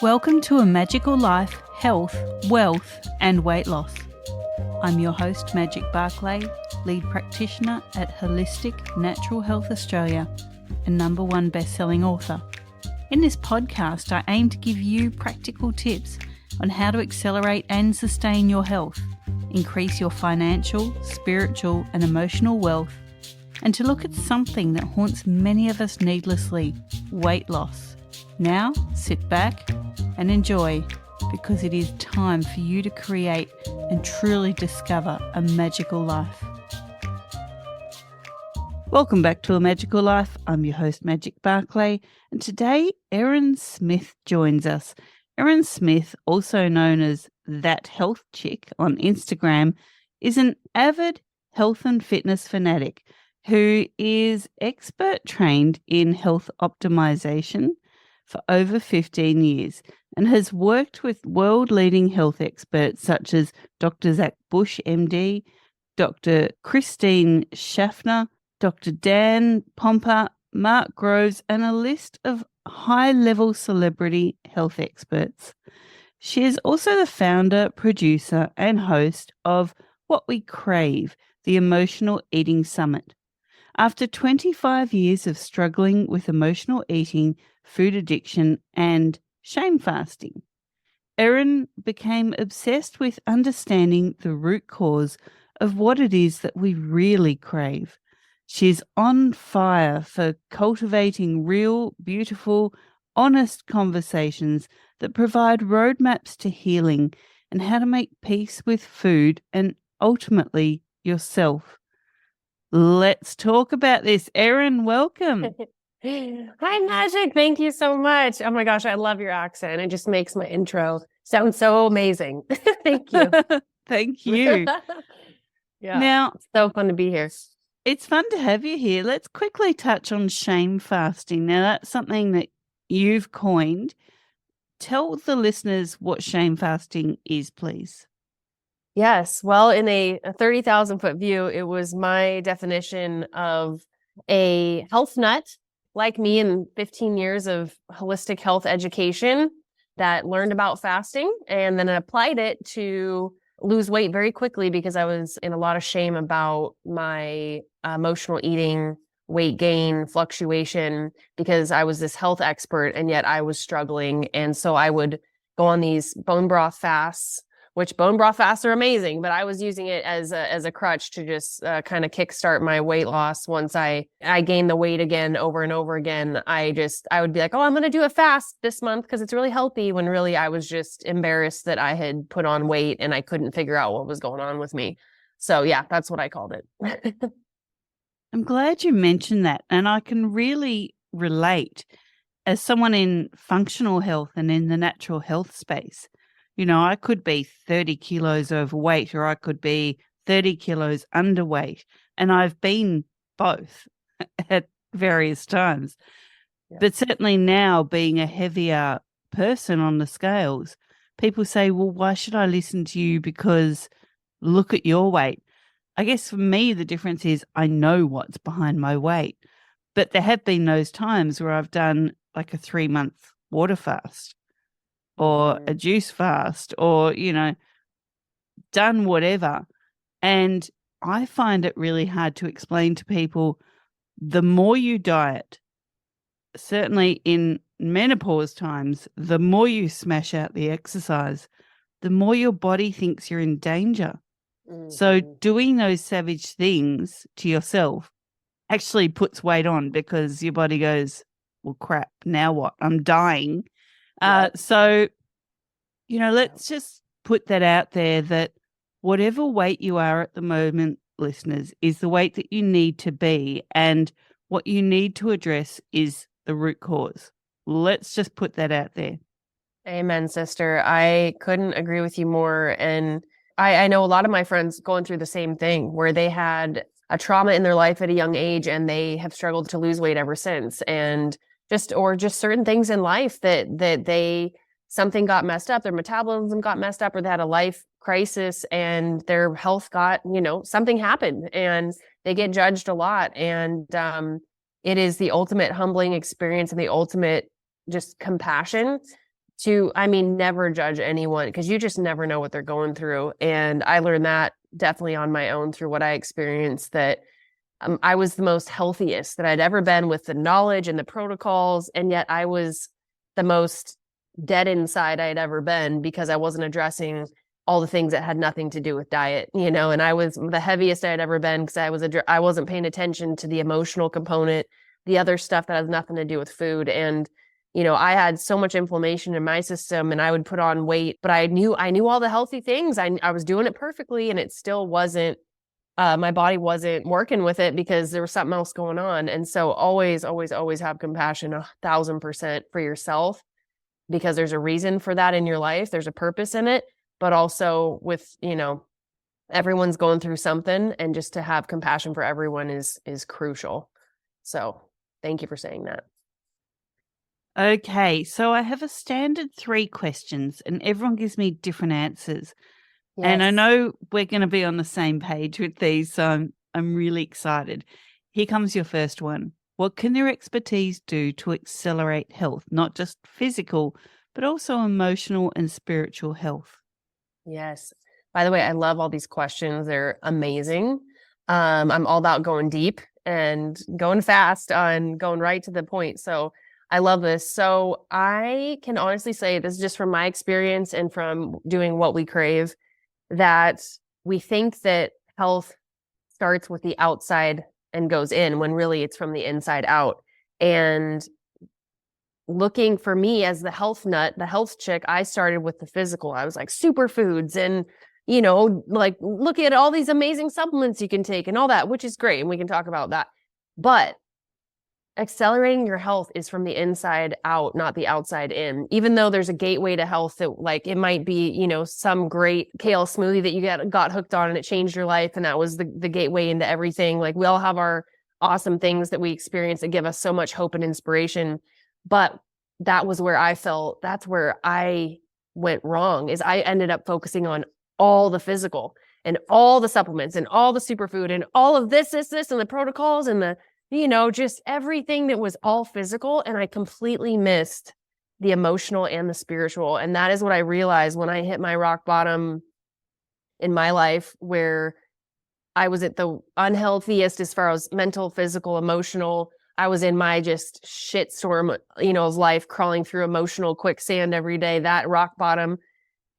Welcome to A Magical Life, Health, Wealth and Weight Loss. I'm your host, Magic Barclay, lead practitioner at Holistic Natural Health Australia and #1 best-selling author. In this podcast, I aim to give you practical tips on how to accelerate and sustain your health, increase your financial, spiritual and emotional wealth, and to look at something that haunts many of us needlessly, weight loss. Now, sit back and enjoy, because it is time for you to create and truly discover a magical life. Welcome back to A Magical Life. I'm your host, Magic Barclay, and today Errin Smith joins us. Errin Smith, also known as That Health Chick on Instagram, is an avid health and fitness fanatic who is expert trained in health optimization for over 15 years and has worked with world-leading health experts such as Dr. Zach Bush, MD, Dr. Christine Schaffner, Dr. Dan Pompa, Mark Groves, and a list of high-level celebrity health experts. She is also the founder, producer, and host of What We Crave, the Emotional Eating Summit. After 25 years of struggling with emotional eating, food addiction, and shame fasting, Errin became obsessed with understanding the root cause of what it is that we really crave. She's on fire for cultivating real, beautiful, honest conversations that provide roadmaps to healing and how to make peace with food and ultimately yourself. Let's talk about this. Errin, welcome. Hi, Magic. Thank you so much. Oh my gosh, I love your accent. It just makes my intro sound so amazing. Thank you. Thank you. Yeah. Now, it's so fun to be here. It's fun to have you here. Let's quickly touch on shame fasting. Now, that's something that you've coined. Tell the listeners what shame fasting is, please. Yes. Well, in a 30,000 foot view, it was my definition of a health nut like me in 15 years of holistic health education that learned about fasting and then applied it to lose weight very quickly because I was in a lot of shame about my emotional eating, weight gain, fluctuation, because I was this health expert and yet I was struggling. And so I would go on these bone broth fasts, which bone broth fasts are amazing, but I was using it as a crutch to just kind of kickstart my weight loss. Once I gained the weight again over and over again, I would be like, oh, I'm going to do a fast this month because it's really healthy, when really I was just embarrassed that I had put on weight and I couldn't figure out what was going on with me. So yeah, that's what I called it. I'm glad you mentioned that, and I can really relate as someone in functional health and in the natural health space. You know, I could be 30 kilos overweight or I could be 30 kilos underweight. And I've been both at various times. Yeah. But certainly now, being a heavier person on the scales, people say, well, why should I listen to you? Because look at your weight. I guess for me, the difference is I know what's behind my weight. But there have been those times where I've done like a 3-month water fast, or a juice fast, or, done whatever. And I find it really hard to explain to people, the more you diet, certainly in menopause times, the more you smash out the exercise, the more your body thinks you're in danger. Mm-hmm. So doing those savage things to yourself actually puts weight on, because your body goes, well, crap, now what? I'm dying. So, let's just put that out there, that whatever weight you are at the moment, listeners, is the weight that you need to be. And what you need to address is the root cause. Let's just put that out there. Amen, sister. I couldn't agree with you more. And I know a lot of my friends going through the same thing, where they had a trauma in their life at a young age and they have struggled to lose weight ever since. And just certain things in life that something got messed up, their metabolism got messed up, or they had a life crisis and their health got, something happened, and they get judged a lot. And it is the ultimate humbling experience and the ultimate just compassion never judge anyone because you just never know what they're going through. And I learned that definitely on my own through what I experienced, that I was the most healthiest that I'd ever been with the knowledge and the protocols. And yet I was the most dead inside I'd ever been because I wasn't addressing all the things that had nothing to do with diet, and I was the heaviest I'd ever been because I wasn't paying attention to the emotional component, the other stuff that has nothing to do with food. And, I had so much inflammation in my system and I would put on weight, but I knew all the healthy things. I was doing it perfectly and it still wasn't, my body wasn't working with it because there was something else going on. And so always, always, always have compassion 1,000% for yourself, because there's a reason for that in your life. There's a purpose in it, but also with, everyone's going through something, and just to have compassion for everyone is crucial. So thank you for saying that. Okay, so I have a standard 3 questions and everyone gives me different answers. And I Yes. know we're going to be on the same page with these, so I'm really excited. Here comes your first one. What can your expertise do to accelerate health, not just physical, but also emotional and spiritual health? Yes. By the way, I love all these questions. They're amazing. I'm all about going deep and going fast on going right to the point. So I love this. So I can honestly say, this is just from my experience and from doing What We Crave, that we think that health starts with the outside and goes in, when really it's from the inside out. And looking for me as the health nut, the health chick, I started with the physical. I was like superfoods and, like look at all these amazing supplements you can take and all that, which is great. And we can talk about that. But accelerating your health is from the inside out, not the outside in. Even though there's a gateway to health that, like, it might be, some great kale smoothie that you got hooked on and it changed your life. And that was the gateway into everything. Like, we all have our awesome things that we experience that give us so much hope and inspiration. But that was where I felt, that's where I went wrong, is I ended up focusing on all the physical and all the supplements and all the superfood and all of this, and the protocols and the, just everything that was all physical. And I completely missed the emotional and the spiritual. And that is what I realized when I hit my rock bottom in my life, where I was at the unhealthiest as far as mental, physical, emotional. I was in my just shitstorm, of life, crawling through emotional quicksand every day, that rock bottom.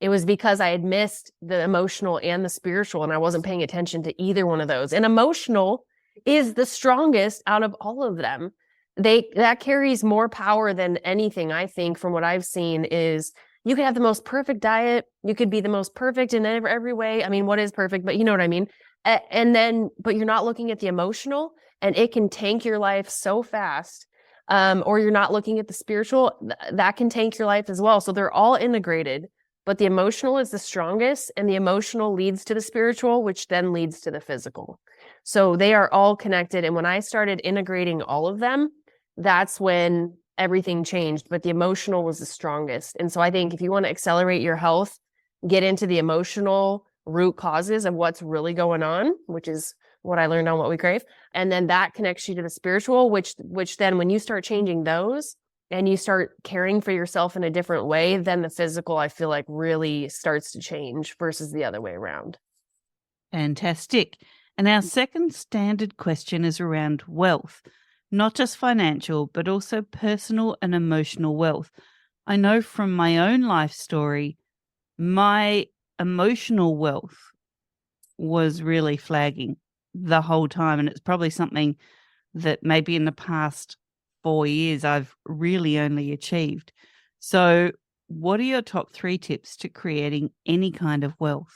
It was because I had missed the emotional and the spiritual, and I wasn't paying attention to either one of those. And emotional is the strongest out of all of them. That carries more power than anything, I think, from what I've seen. Is you could have the most perfect diet. You could be the most perfect in every way. I mean, what is perfect? But you know what I mean? But you're not looking at the emotional, and it can tank your life so fast. Or you're not looking at the spiritual, that can tank your life as well. So they're all integrated, but the emotional is the strongest, and the emotional leads to the spiritual, which then leads to the physical. So they are all connected. And when I started integrating all of them, that's when everything changed. But the emotional was the strongest. And so I think if you want to accelerate your health, get into the emotional root causes of what's really going on, which is what I learned on What We Crave. And then that connects you to the spiritual, which then when you start changing those and you start caring for yourself in a different way, then the physical, I feel like, really starts to change versus the other way around. Fantastic. And our second standard question is around wealth, not just financial, but also personal and emotional wealth. I know from my own life story, my emotional wealth was really flagging the whole time. And it's probably something that maybe in the past 4 years I've really only achieved. So what are your top 3 tips to creating any kind of wealth?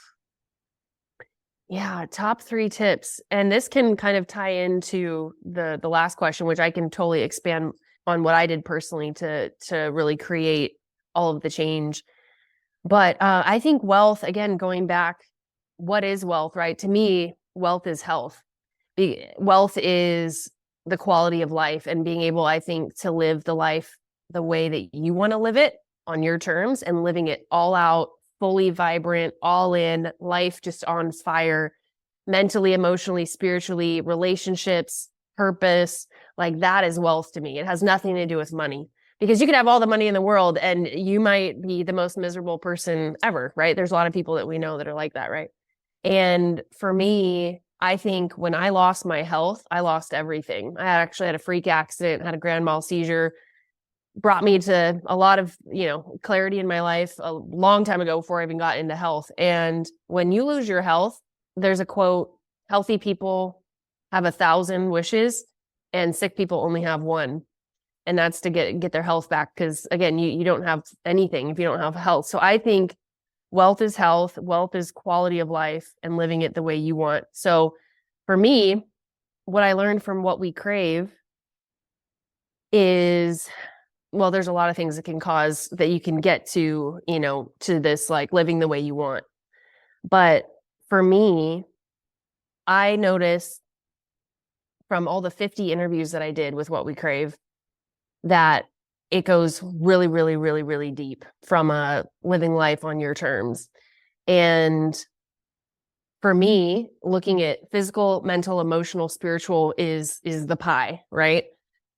Yeah, top 3 tips. And this can kind of tie into the last question, which I can totally expand on what I did personally to really create all of the change. But I think wealth, again, going back, what is wealth, right? To me, wealth is health. Wealth is the quality of life and being able, I think, to live the life the way that you want to live it on your terms, and living it all out, fully vibrant, all in, life just on fire, mentally, emotionally, spiritually, relationships, purpose. Like, that is wealth to me. It has nothing to do with money. because you could have all the money in the world and you might be the most miserable person ever, right? There's a lot of people that we know that are like that, right? And for me, I think when I lost my health, I lost everything. I actually had a freak accident, had a grand mal seizure, brought me to a lot of, clarity in my life a long time ago before I even got into health. And when you lose your health, there's a quote, healthy people have 1,000 wishes and sick people only have one. And that's to get their health back. Because again, you don't have anything if you don't have health. So I think wealth is health, wealth is quality of life and living it the way you want. So for me, what I learned from What We Crave is, well, there's a lot of things that can cause that you can get to, to this like living the way you want. But for me, I noticed from all the 50 interviews that I did with What We Crave that it goes really, really, really, really deep from living life on your terms. And for me, looking at physical, mental, emotional, spiritual is the pie, right?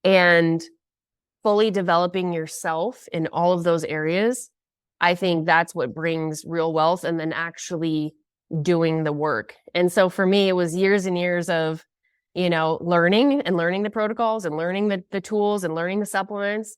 And fully developing yourself in all of those areas, I think that's what brings real wealth, and then actually doing the work. And so for me, it was years and years of, learning the protocols and learning the tools and learning the supplements.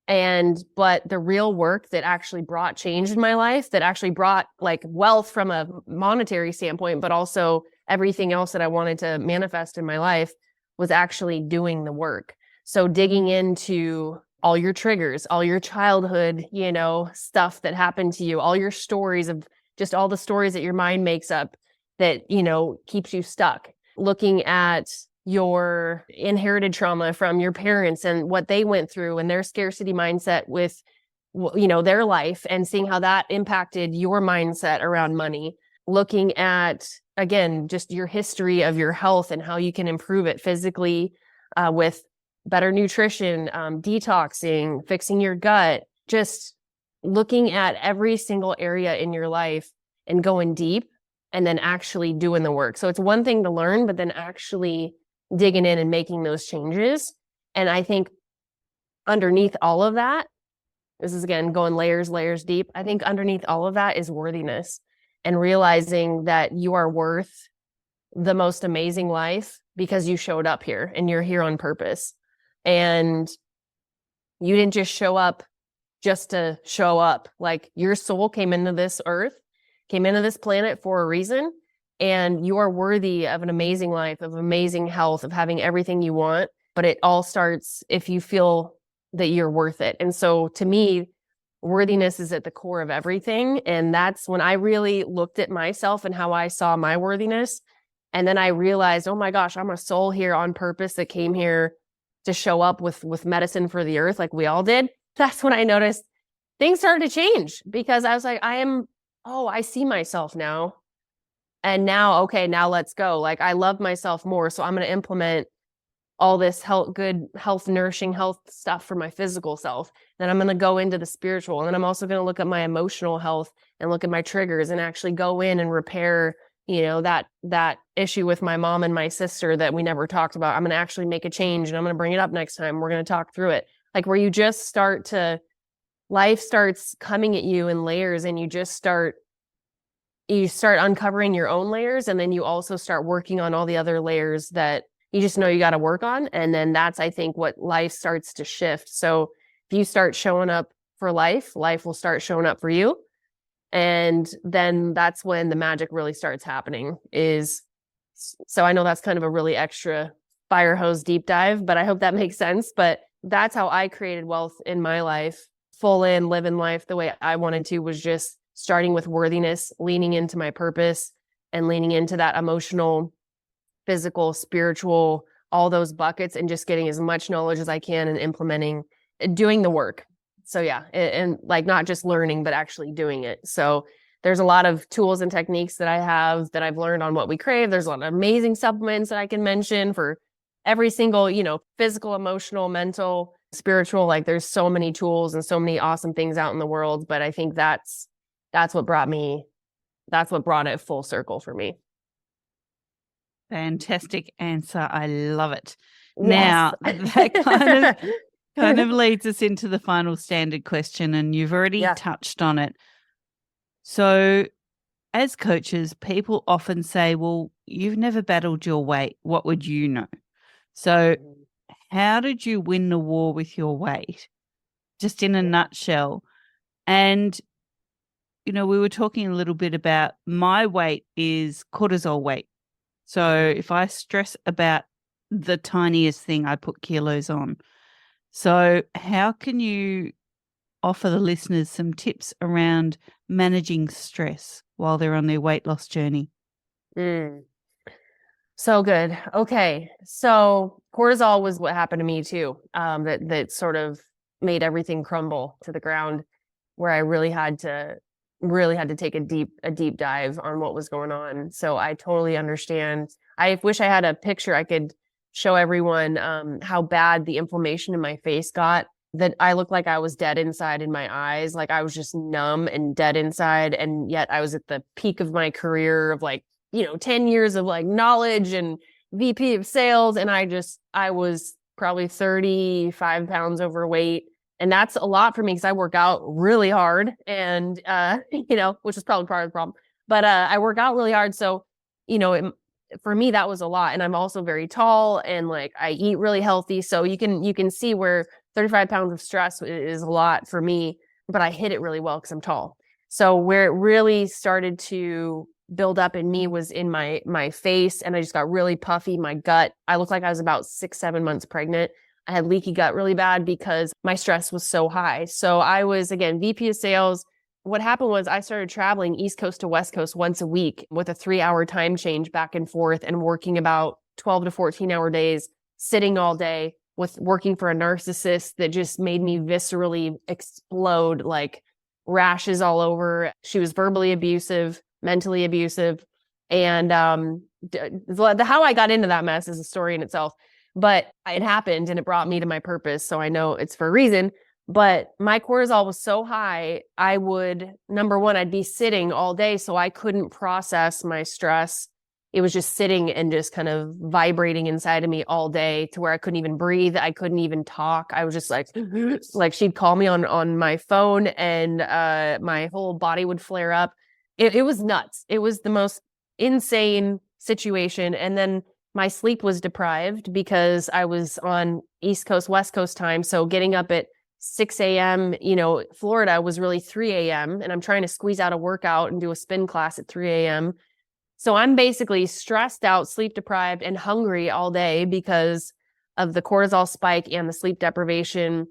But the real work that actually brought change in my life, that actually brought like wealth from a monetary standpoint, but also everything else that I wanted to manifest in my life, was actually doing the work. So digging into all your triggers, all your childhood, stuff that happened to you, all your stories of just all the stories that your mind makes up that, keeps you stuck. Looking at your inherited trauma from your parents and what they went through and their scarcity mindset with, their life, and seeing how that impacted your mindset around money. Looking at, again, just your history of your health and how you can improve it physically, with better nutrition, detoxing, fixing your gut, just looking at every single area in your life and going deep and then actually doing the work. So it's one thing to learn, but then actually digging in and making those changes. And I think underneath all of that, this is again going layers deep. I think underneath all of that is worthiness, and realizing that you are worth the most amazing life because you showed up here and you're here on purpose. And you didn't just show up just to show up. Like, your soul came into this earth, came into this planet for a reason, and you are worthy of an amazing life, of amazing health, of having everything you want. But it all starts if you feel that you're worth it. And so to me, worthiness is at the core of everything. And that's when I really looked at myself and how I saw my worthiness. And then I realized, oh my gosh, I'm a soul here on purpose that came here to show up with medicine for the earth, like we all did. That's when I noticed things started to change, because I was like, I see myself now. And now, okay, now let's go. Like, I love myself more. So I'm going to implement all this good health, nourishing health stuff for my physical self. Then I'm going to go into the spiritual. And then I'm also going to look at my emotional health and look at my triggers and actually go in and repair, that issue with my mom and my sister that we never talked about. I'm going to actually make a change, and I'm going to bring it up next time. We're going to talk through it. Like, where you just life starts coming at you in layers, and you start uncovering your own layers. And then you also start working on all the other layers that you just know you got to work on. And then that's, I think, what life starts to shift. So if you start showing up for life, life will start showing up for you. And then that's when the magic really starts happening. So I know that's kind of a really extra fire hose deep dive, but I hope that makes sense. But that's how I created wealth in my life, full in, living life the way I wanted to, was just starting with worthiness, leaning into my purpose, and leaning into that emotional, physical, spiritual, all those buckets, and just getting as much knowledge as I can and implementing, doing the work. So yeah, and like not just learning, but actually doing it. So there's a lot of tools and techniques that I have that I've learned on What We Crave. There's a lot of amazing supplements that I can mention for every single, physical, emotional, mental, spiritual. Like, there's so many tools and so many awesome things out in the world. But I think that's what brought it full circle for me. Fantastic answer. I love it. Yes. Now, that kind of kind of leads us into the final standard question, and you've already Yeah. touched on it. So, as coaches, people often say, well, you've never battled your weight. What would you know? So, how did you win the war with your weight? Just in a nutshell. And, we were talking a little bit about my weight is cortisol weight. So, if I stress about the tiniest thing, I put kilos on. So, how can you offer the listeners some tips around managing stress while they're on their weight loss journey? So good. Okay. So cortisol was what happened to me too. That sort of made everything crumble to the ground, where I really had to take a deep dive on what was going on. So I totally understand. I wish I had a picture I could show everyone how bad the inflammation in my face got, that I looked like I was dead inside in my eyes. Like I was just numb and dead inside. And yet I was at the peak of my career of 10 years of knowledge and VP of sales. And I was probably 35 pounds overweight. And that's a lot for me because I work out really hard and, which is probably part of the problem, but, I work out really hard. So, for me, that was a lot. And I'm also very tall and I eat really healthy. So you can see where 35 pounds of stress is a lot for me, but I hit it really well because I'm tall. So where it really started to build up in me was in my face, and I just got really puffy. My gut, I looked like I was about 6-7 months pregnant. I had leaky gut really bad because my stress was so high. So I was, again, VP of sales. What happened was I started traveling East Coast to West Coast once a week with a 3-hour time change back and forth, and working about 12 to 14-hour days, sitting all day, with working for a narcissist that just made me viscerally explode, like rashes all over. She was verbally abusive, mentally abusive. And how I got into that mess is a story in itself. But it happened and it brought me to my purpose. So I know it's for a reason. But my cortisol was so high, number one, I'd be sitting all day. So I couldn't process my stress. It was just sitting and just kind of vibrating inside of me all day, to where I couldn't even breathe. I couldn't even talk. I was just like she'd call me on my phone, and my whole body would flare up. It was nuts. It was the most insane situation. And then my sleep was deprived because I was on East Coast, West Coast time. So getting up at 6 a.m., Florida was really 3 a.m. And I'm trying to squeeze out a workout and do a spin class at 3 a.m. So I'm basically stressed out, sleep deprived, and hungry all day because of the cortisol spike and the sleep deprivation.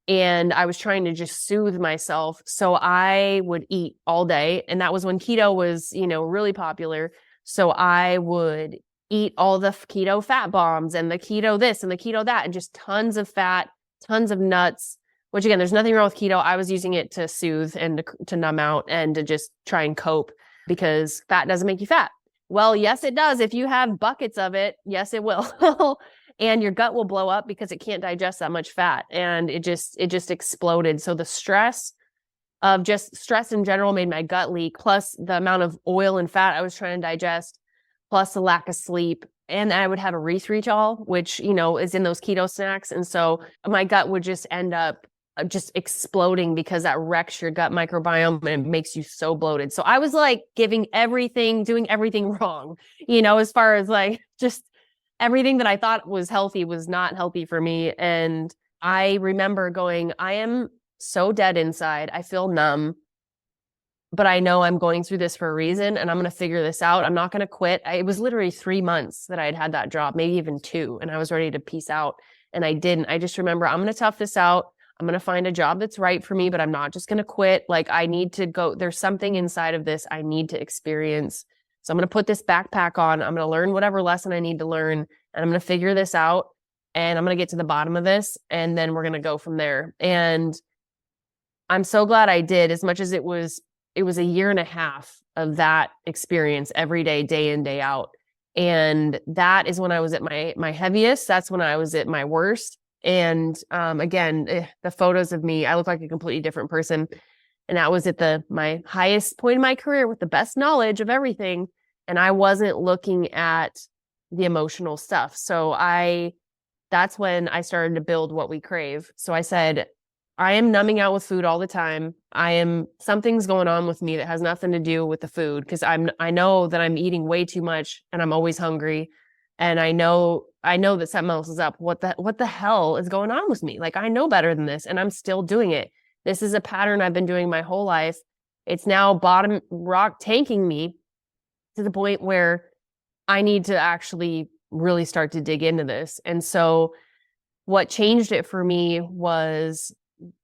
And I was trying to just soothe myself. So I would eat all day. And that was when keto was, really popular. So I would eat all the keto fat bombs and the keto this and the keto that, and just tons of fat, tons of nuts, which again, there's nothing wrong with keto. I was using it to soothe and to numb out and to just try and cope, because fat doesn't make you fat. Well, yes, it does. If you have buckets of it, yes, it will. And your gut will blow up because it can't digest that much fat. And it just exploded. So the stress in general made my gut leak, plus the amount of oil and fat I was trying to digest, plus the lack of sleep. And I would have a erythritol, which, is in those keto snacks. And so my gut would just end up just exploding, because that wrecks your gut microbiome and it makes you so bloated. So I was doing everything wrong, as far as just everything that I thought was healthy was not healthy for me. And I remember going, I am so dead inside. I feel numb, but I know I'm going through this for a reason, and I'm going to figure this out. I'm not going to quit. It was literally 3 months that I had that job, maybe even 2, and I was ready to peace out. And I didn't. I just remember, I'm going to tough this out. I'm going to find a job that's right for me, but I'm not just going to quit. I need to go. There's something inside of this I need to experience. So I'm going to put this backpack on. I'm going to learn whatever lesson I need to learn, and I'm going to figure this out, and I'm going to get to the bottom of this, and then we're going to go from there. And I'm so glad I did. As much as it was a year and a half of that experience every day, day in, day out. And that is when I was at my heaviest. That's when I was at my worst. And again, the photos of me, I look like a completely different person. And that was at my highest point in my career with the best knowledge of everything. And I wasn't looking at the emotional stuff. So I that's when I started to build What We Crave. So I said, I am numbing out with food all the time. Something's going on with me that has nothing to do with the food, because I know that I'm eating way too much and I'm always hungry. And I know that something else is up. What the hell is going on with me? Like, I know better than this and I'm still doing it. This is a pattern I've been doing my whole life. It's now bottom rock tanking me to the point where I need to actually really start to dig into this. And so what changed it for me was,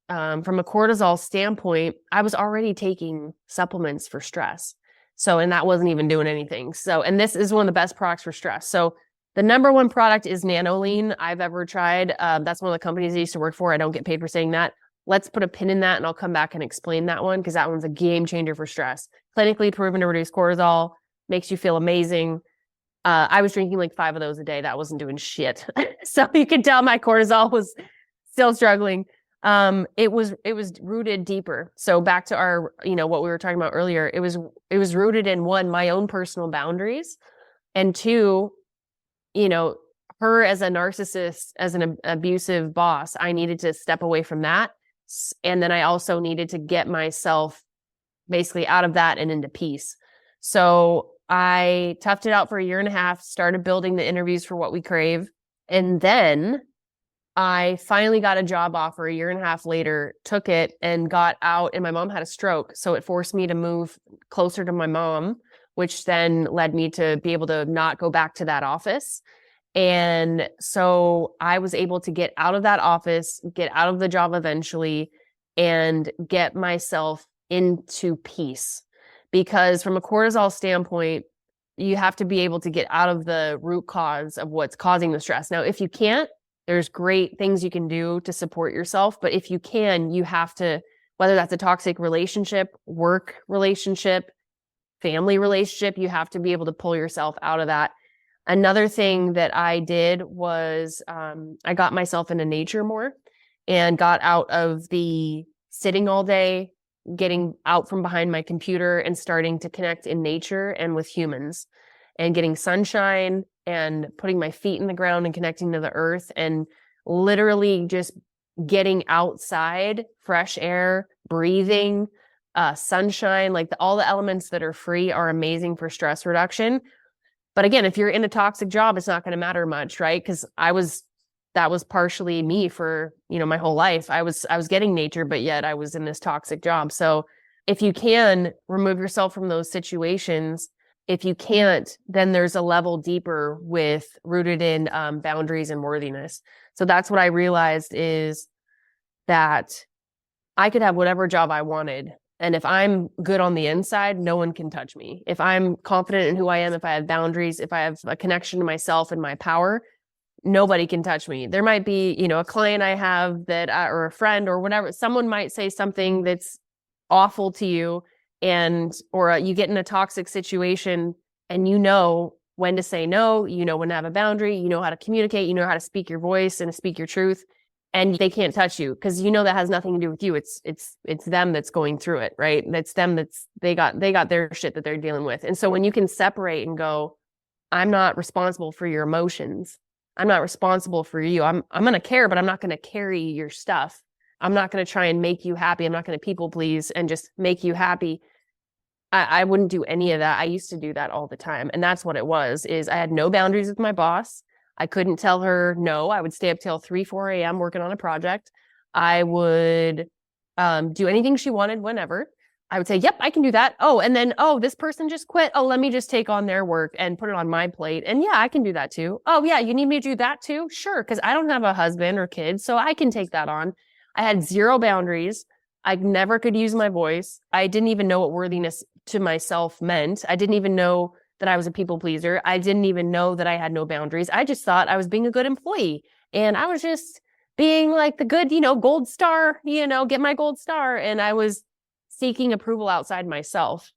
from a cortisol standpoint, I was already taking supplements for stress. So, and that wasn't even doing anything. So, and this is one of the best products for stress. So the number one product is Nanoline I've ever tried. That's one of the companies I used to work for. I don't get paid for saying that. Let's put a pin in that and I'll come back and explain that one, because that one's a game changer for stress. Clinically proven to reduce cortisol, makes you feel amazing. I was drinking like 5 of those a day. That wasn't doing shit. So you can tell my cortisol was still struggling. It was rooted deeper. So back to our, what we were talking about earlier, it was rooted in, one, my own personal boundaries, and two, her as a narcissist, as an abusive boss, I needed to step away from that. And then I also needed to get myself basically out of that and into peace. So I toughed it out for 1.5 years, started building the interviews for What We Crave. And then I finally got a job offer 1.5 years later, took it and got out, and my mom had a stroke. So it forced me to move closer to my mom, which then led me to be able to not go back to that office. And so I was able to get out of that office, get out of the job eventually, and get myself into peace. Because from a cortisol standpoint, you have to be able to get out of the root cause of what's causing the stress. Now, if you can't, there's great things you can do to support yourself. But if you can, you have to, whether that's a toxic relationship, work relationship, family relationship, you have to be able to pull yourself out of that. Another thing that I did was I got myself into nature more and got out of the sitting all day, getting out from behind my computer and starting to connect in nature and with humans, and getting sunshine and putting my feet in the ground and connecting to the earth, and literally just getting outside, fresh air, breathing, sunshine, like all the elements that are free are amazing for stress reduction. But again, if you're in a toxic job, it's not going to matter much, right? Because that was partially me for, my whole life. I was getting nature, but yet I was in this toxic job. So if you can remove yourself from those situations, if you can't, then there's a level deeper rooted in boundaries and worthiness. So that's what I realized, is that I could have whatever job I wanted. And if I'm good on the inside, no one can touch me. If I'm confident in who I am, if I have boundaries, if I have a connection to myself and my power, nobody can touch me. There might be, a client I have that, or a friend or whatever, someone might say something that's awful to you, or you get in a toxic situation and you know when to say no, when to have a boundary, how to communicate, how to speak your voice and to speak your truth, and they can't touch you because that has nothing to do with you. It's them that's going through it, right? It's them they got their shit that they're dealing with. And so when you can separate and go, I'm not responsible for your emotions. I'm not responsible for you. I'm going to care, but I'm not going to carry your stuff. I'm not going to try and make you happy. I'm not going to people please and just make you happy. I wouldn't do any of that. I used to do that all the time. And that's what it was, is I had no boundaries with my boss. I couldn't tell her no. I would stay up till 3, 4 a.m. working on a project. I would do anything she wanted whenever. I would say, yep, I can do that. Oh, and then, this person just quit. Oh, let me just take on their work and put it on my plate. And yeah, I can do that too. Oh yeah, you need me to do that too? Sure, because I don't have a husband or kids, so I can take that on. I had zero boundaries. I never could use my voice. I didn't even know what worthiness to myself meant. I didn't even know that I was a people pleaser. I didn't even know that I had no boundaries. I just thought I was being a good employee. And I was just being like the good, gold star, get my gold star. And I was seeking approval outside myself.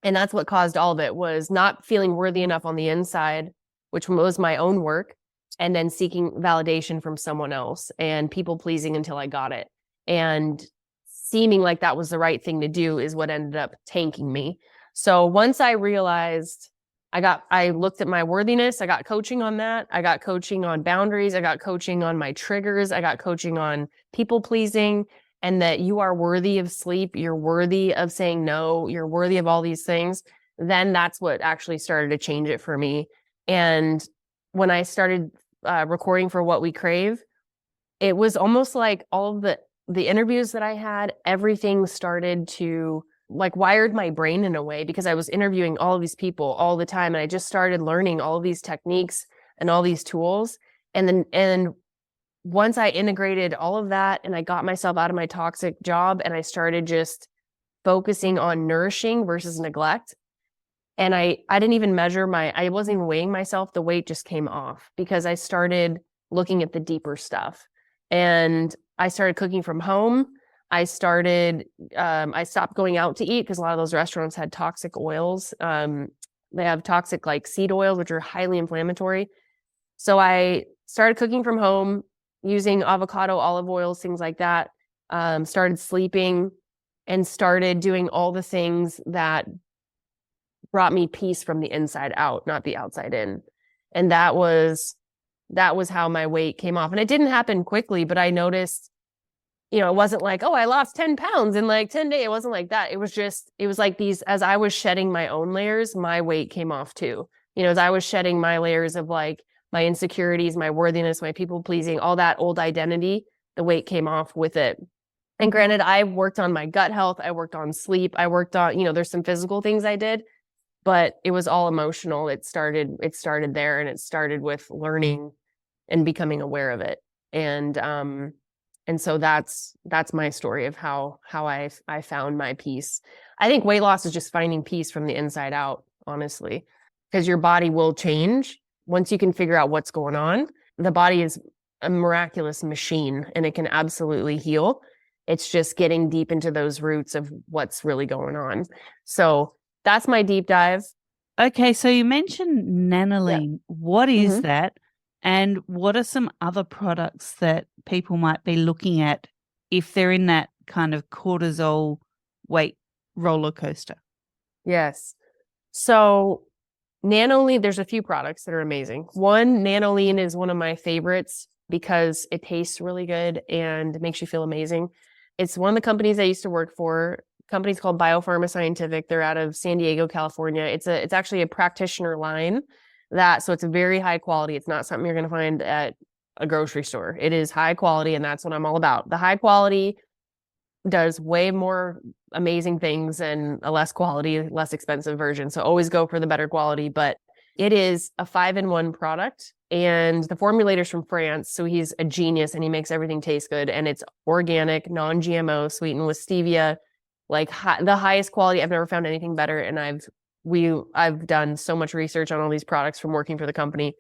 And that's what caused all of it, was not feeling worthy enough on the inside, which was my own work, and then seeking validation from someone else and people pleasing until I got it. And seeming like that was the right thing to do is what ended up tanking me. So once I realized I looked at my worthiness. I got coaching on that. I got coaching on boundaries. I got coaching on my triggers. I got coaching on people pleasing, and that you are worthy of sleep. You're worthy of saying no. You're worthy of all these things. Then that's what actually started to change it for me. And when I started recording for What We Crave, it was almost like all of the interviews that I had, everything started to like wired my brain in a way, because I was interviewing all of these people all the time. And I just started learning all of these techniques and all these tools. And once I integrated all of that and I got myself out of my toxic job and I started just focusing on nourishing versus neglect. And I didn't even measure I wasn't even weighing myself. The weight just came off because I started looking at the deeper stuff. And I started cooking from home. I stopped going out to eat because a lot of those restaurants had toxic oils. They have toxic like seed oils, which are highly inflammatory. So I started cooking from home using avocado, olive oils, things like that. Started sleeping and started doing all the things that brought me peace from the inside out, not the outside in. And that was how my weight came off. And it didn't happen quickly, but I noticed, it wasn't like, oh, I lost 10 pounds in like 10 days. It wasn't like that. It was like as I was shedding my own layers, my weight came off too. As I was shedding my layers of like my insecurities, my worthiness, my people pleasing, all that old identity, the weight came off with it. And granted, I worked on my gut health. I worked on sleep. I worked on, there's some physical things I did, but it was all emotional. It started there, and it started with learning and becoming aware of it. And so that's my story of how I found my peace. I think weight loss is just finding peace from the inside out, honestly, because your body will change once you can figure out what's going on. The body is a miraculous machine, and it can absolutely heal. It's just getting deep into those roots of what's really going on. So that's my deep dive. Okay, so you mentioned nanoline. Yeah. What is that? And what are some other products that people might be looking at if they're in that kind of cortisol weight roller coaster? Yes. So nanoline, there's a few products that are amazing. One, nanoline is one of my favorites because it tastes really good and makes you feel amazing. It's one of the companies I used to work for. Company's called Biopharma Scientific. They're out of San Diego, California. It's actually a practitioner line. So it's a very high quality. It's not something you're going to find at a grocery store. It is high quality, and that's what I'm all about. The high quality does way more amazing things than a less quality, less expensive version. So always go for the better quality, but it is a 5-in-1 product, and the formulator's from France. So he's a genius and he makes everything taste good, and it's organic, non-GMO, sweetened with stevia, like the highest quality. I've never found anything better. And I've done so much research on all these products from working for the company.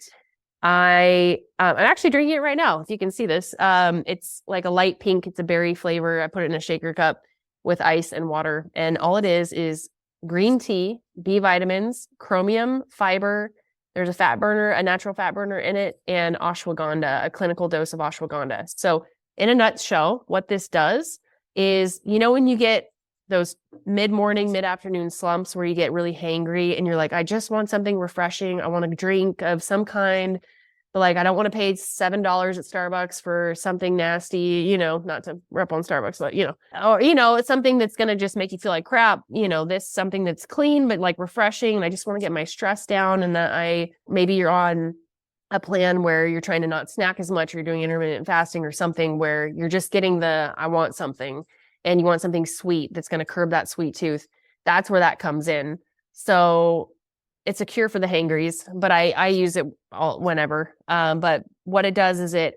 I'm actually drinking it right now. If you can see this, it's like a light pink. It's a berry flavor. I put it in a shaker cup with ice and water. And all it is green tea, B vitamins, chromium, fiber. There's a natural fat burner in it, and ashwagandha, a clinical dose of ashwagandha. So in a nutshell, what this does is, when you get those mid-morning, mid-afternoon slumps where you get really hangry and you're like, I just want something refreshing. I want a drink of some kind, but like, I don't want to pay $7 at Starbucks for something nasty, not to rep on Starbucks, but, or, it's something that's going to just make you feel like crap, something that's clean, but like refreshing. And I just want to get my stress down, and maybe you're on a plan where you're trying to not snack as much, or you're doing intermittent fasting or something where you're just getting I want something. And you want something sweet that's going to curb that sweet tooth. That's where that comes in. So it's a cure for the hangries, but I use it whenever. But what it does is it's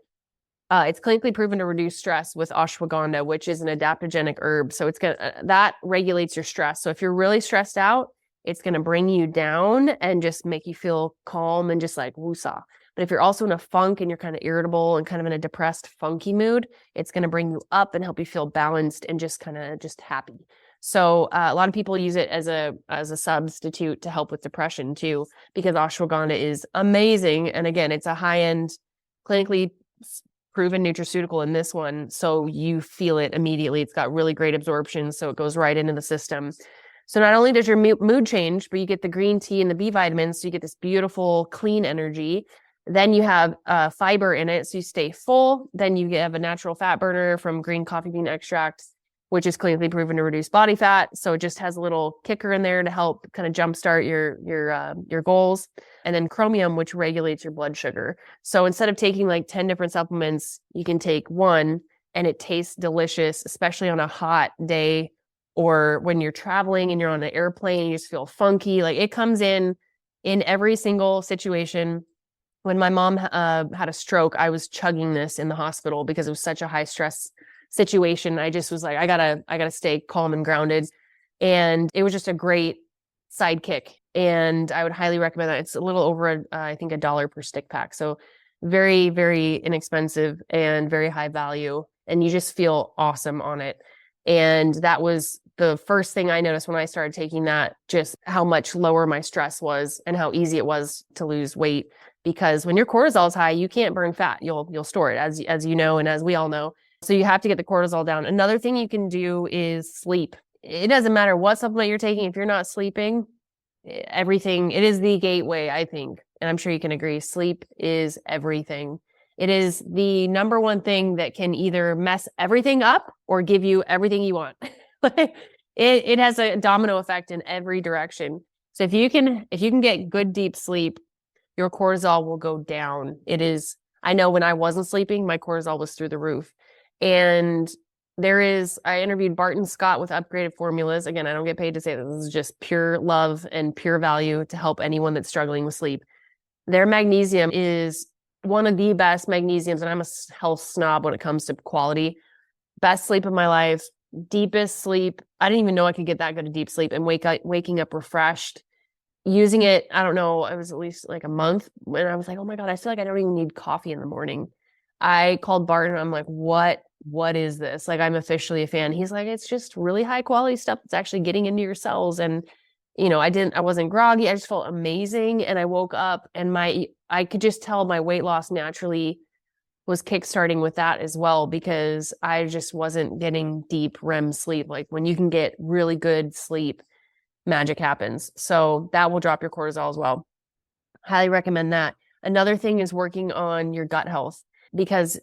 clinically proven to reduce stress with ashwagandha, which is an adaptogenic herb. So that regulates your stress. So if you're really stressed out, it's going to bring you down and just make you feel calm and just like woosah. But if you're also in a funk and you're kind of irritable and kind of in a depressed, funky mood, it's going to bring you up and help you feel balanced and just kind of just happy. So a lot of people use it as a substitute to help with depression too, because ashwagandha is amazing. And again, it's a high-end, clinically proven nutraceutical in this one. So you feel it immediately. It's got really great absorption, so it goes right into the system. So not only does your mood change, but you get the green tea and the B vitamins. So you get this beautiful, clean energy. Then you have fiber in it, so you stay full. Then you have a natural fat burner from green coffee bean extract, which is clinically proven to reduce body fat. So it just has a little kicker in there to help kind of jumpstart your goals. And then chromium, which regulates your blood sugar. So instead of taking like 10 different supplements, you can take one and it tastes delicious, especially on a hot day or when you're traveling and you're on an airplane and you just feel funky. Like it comes in every single situation. When my mom had a stroke, I was chugging this in the hospital because it was such a high stress situation. I just was like, I gotta stay calm and grounded. And it was just a great sidekick. And I would highly recommend that. It's a little over, I think $1 per stick pack. So very, very inexpensive and very high value. And you just feel awesome on it. And that was the first thing I noticed when I started taking that, just how much lower my stress was and how easy it was to lose weight. Because when your cortisol is high, you can't burn fat. You'll store it, as you know, and as we all know. So you have to get the cortisol down. Another thing you can do is sleep. It doesn't matter what supplement you're taking. If you're not sleeping, everything, it is the gateway, I think. And I'm sure you can agree. Sleep is everything. It is the number one thing that can either mess everything up or give you everything you want. It has a domino effect in every direction. So if you can get good deep sleep, your cortisol will go down. I know when I wasn't sleeping, my cortisol was through the roof. And I interviewed Barton Scott with Upgraded Formulas. Again, I don't get paid to say that. This is just pure love and pure value to help anyone that's struggling with sleep. Their magnesium is one of the best magnesiums, and I'm a health snob when it comes to quality. Best sleep of my life, deepest sleep. I didn't even know I could get that good of deep sleep and waking up refreshed. Using it, I don't know, it was at least like a month when I was like, oh my God, I feel like I don't even need coffee in the morning. I called Barton. I'm like, what is this? Like, I'm officially a fan. He's like, it's just really high quality stuff that's actually getting into your cells. And, I wasn't groggy. I just felt amazing. And I woke up and I could just tell my weight loss naturally was kickstarting with that as well, because I just wasn't getting deep REM sleep. Like when you can get really good sleep, magic happens. So that will drop your cortisol as well. Highly recommend that. Another thing is working on your gut health, because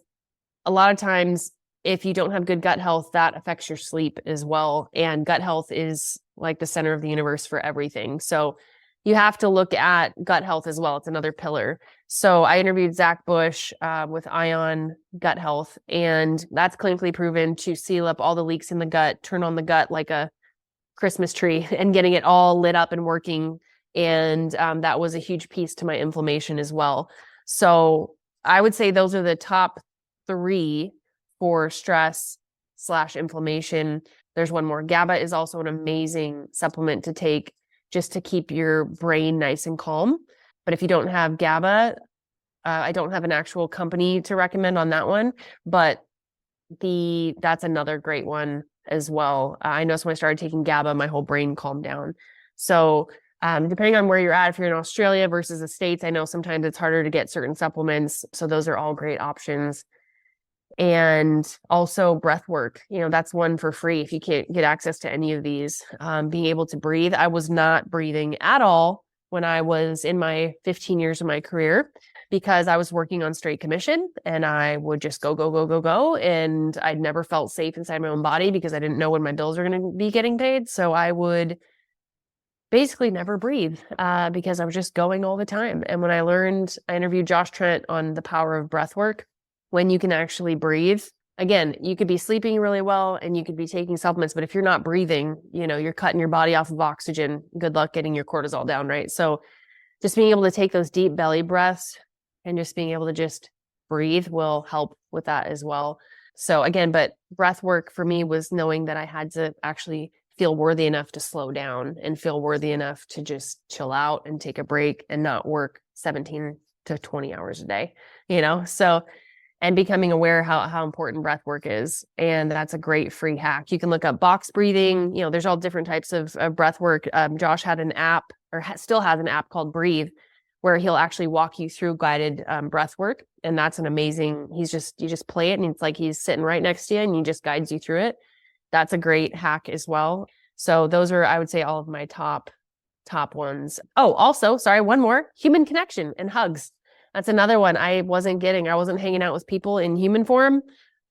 a lot of times if you don't have good gut health, that affects your sleep as well. And gut health is like the center of the universe for everything. So you have to look at gut health as well. It's another pillar. So I interviewed Zach Bush with Ion Gut Health, and that's clinically proven to seal up all the leaks in the gut, turn on the gut like a Christmas tree and getting it all lit up and working. And that was a huge piece to my inflammation as well. So I would say those are the top 3 for stress/inflammation. There's one more. GABA is also an amazing supplement to take just to keep your brain nice and calm. But if you don't have GABA, I don't have an actual company to recommend on that one, but that's another great one as well. I noticed when I started taking GABA, my whole brain calmed down. So depending on where you're at, if you're in Australia versus the States, I know sometimes it's harder to get certain supplements. So those are all great options. And also breath work, that's one for free if you can't get access to any of these. Being able to breathe. I was not breathing at all when I was in my 15 years of my career, because I was working on straight commission and I would just go, go, go, go, go. And I'd never felt safe inside my own body because I didn't know when my bills were going to be getting paid. So I would basically never breathe because I was just going all the time. And when I interviewed Josh Trent on the power of breath work. When you can actually breathe, again, you could be sleeping really well and you could be taking supplements, but if you're not breathing, you're cutting your body off of oxygen. Good luck getting your cortisol down, right? So just being able to take those deep belly breaths and just being able to just breathe will help with that as well. So again, but breath work for me was knowing that I had to actually feel worthy enough to slow down and feel worthy enough to just chill out and take a break and not work 17 to 20 hours a day, so. And becoming aware how important breath work is. And that's a great free hack. You can look up box breathing. There's all different types of breath work. Josh had an app still has an app called Breathe, where he'll actually walk you through guided breath work. And that's an amazing, you just play it and it's like he's sitting right next to you and he just guides you through it. That's a great hack as well. So those are, I would say, all of my top ones. Oh, also, sorry, one more, human connection and hugs. That's another one I wasn't getting. I wasn't hanging out with people in human form.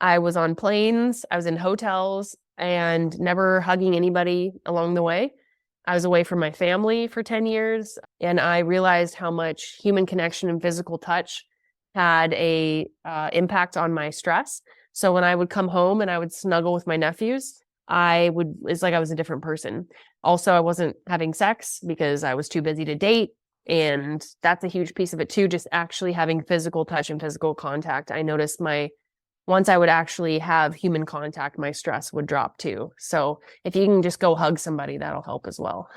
I was on planes, I was in hotels, and never hugging anybody along the way. I was away from my family for 10 years, and I realized how much human connection and physical touch had a impact on my stress. So when I would come home and I would snuggle with my nephews, it's like I was a different person. Also, I wasn't having sex because I was too busy to date. And that's a huge piece of it too, just actually having physical touch and physical contact. I noticed once I would actually have human contact, my stress would drop too. So if you can just go hug somebody, that'll help as well.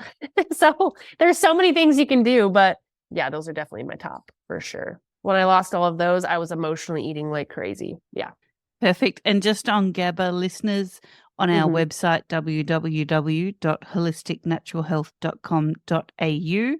So there's so many things you can do, but yeah, those are definitely my top for sure. When I lost all of those, I was emotionally eating like crazy. Yeah. Perfect. And just on GABA, listeners, on our website, www.holisticnaturalhealth.com.au,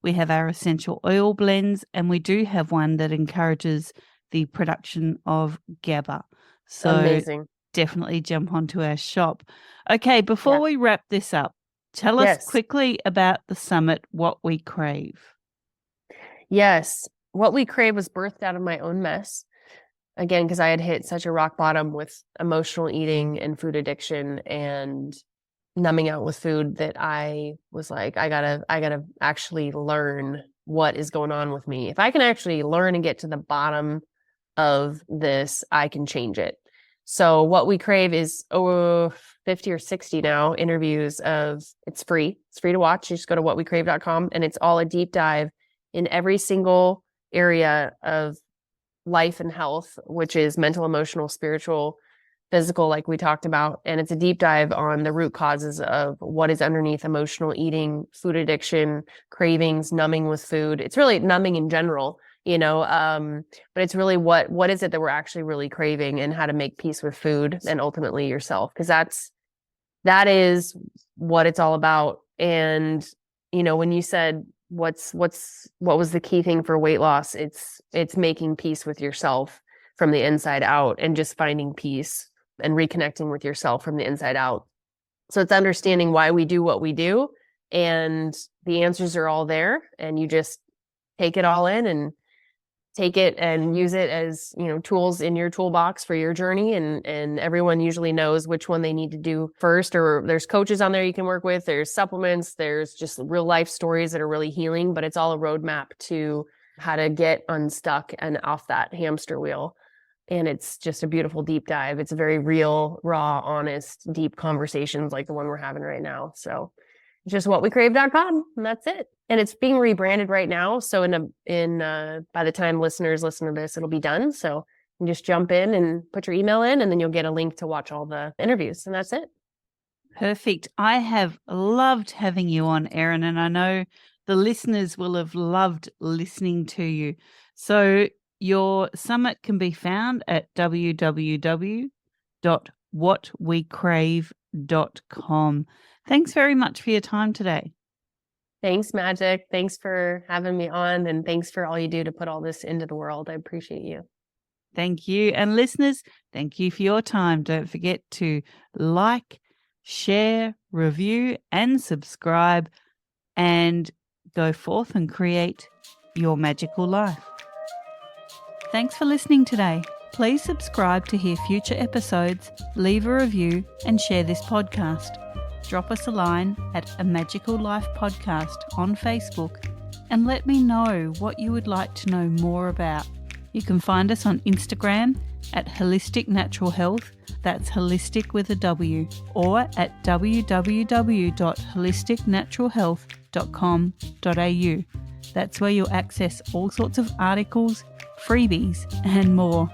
we have our essential oil blends, and we do have one that encourages the production of GABA. So amazing. Definitely jump onto our shop. Okay, before we wrap this up, tell us quickly about the summit, What We Crave. Yes. What We Crave was birthed out of my own mess. Again, because I had hit such a rock bottom with emotional eating and food addiction and numbing out with food that I was like, I gotta actually learn what is going on with me. If I can actually learn and get to the bottom of this, I can change it. So What We Crave is over 50 or 60 now interviews it's free. It's free to watch. You just go to whatwecrave.com, and it's all a deep dive in every single area of life and health, which is mental, emotional, spiritual, physical, like we talked about. And it's a deep dive on the root causes of what is underneath emotional eating, food addiction, cravings, numbing with food. It's really numbing in general, but it's really what is it that we're actually really craving, and how to make peace with food and ultimately yourself. Because that is what it's all about. And, when you said, what was the key thing for weight loss? It's making peace with yourself from the inside out, and just finding peace and reconnecting with yourself from the inside out. So it's understanding why we do what we do, and the answers are all there, and you just take it all in and take it and use it as, tools in your toolbox for your journey. And everyone usually knows which one they need to do first, or there's coaches on there you can work with. There's supplements, there's just real life stories that are really healing, but it's all a roadmap to how to get unstuck and off that hamster wheel. And it's just a beautiful deep dive. It's a very real, raw, honest, deep conversations like the one we're having right now. So just whatwecrave.com, and that's it. And it's being rebranded right now. So by the time listeners listen to this, it'll be done. So you just jump in and put your email in, and then you'll get a link to watch all the interviews, and that's it. Perfect. I have loved having you on, Errin, and I know the listeners will have loved listening to you. So your summit can be found at www.whatwecrave.com. Thanks very much for your time today. Thanks, Magic. Thanks for having me on, and thanks for all you do to put all this into the world. I appreciate you. Thank you. And listeners, thank you for your time. Don't forget to like, share, review, and subscribe, and go forth and create your magical life. Thanks for listening today. Please subscribe to hear future episodes, leave a review, and share this podcast. Drop us a line at A Magical Life Podcast on Facebook, and let me know what you would like to know more about. You can find us on Instagram at Holistic Natural Health, that's holistic with a W, or at www.holisticnaturalhealth.com.au. That's where you'll access all sorts of articles, freebies, and more.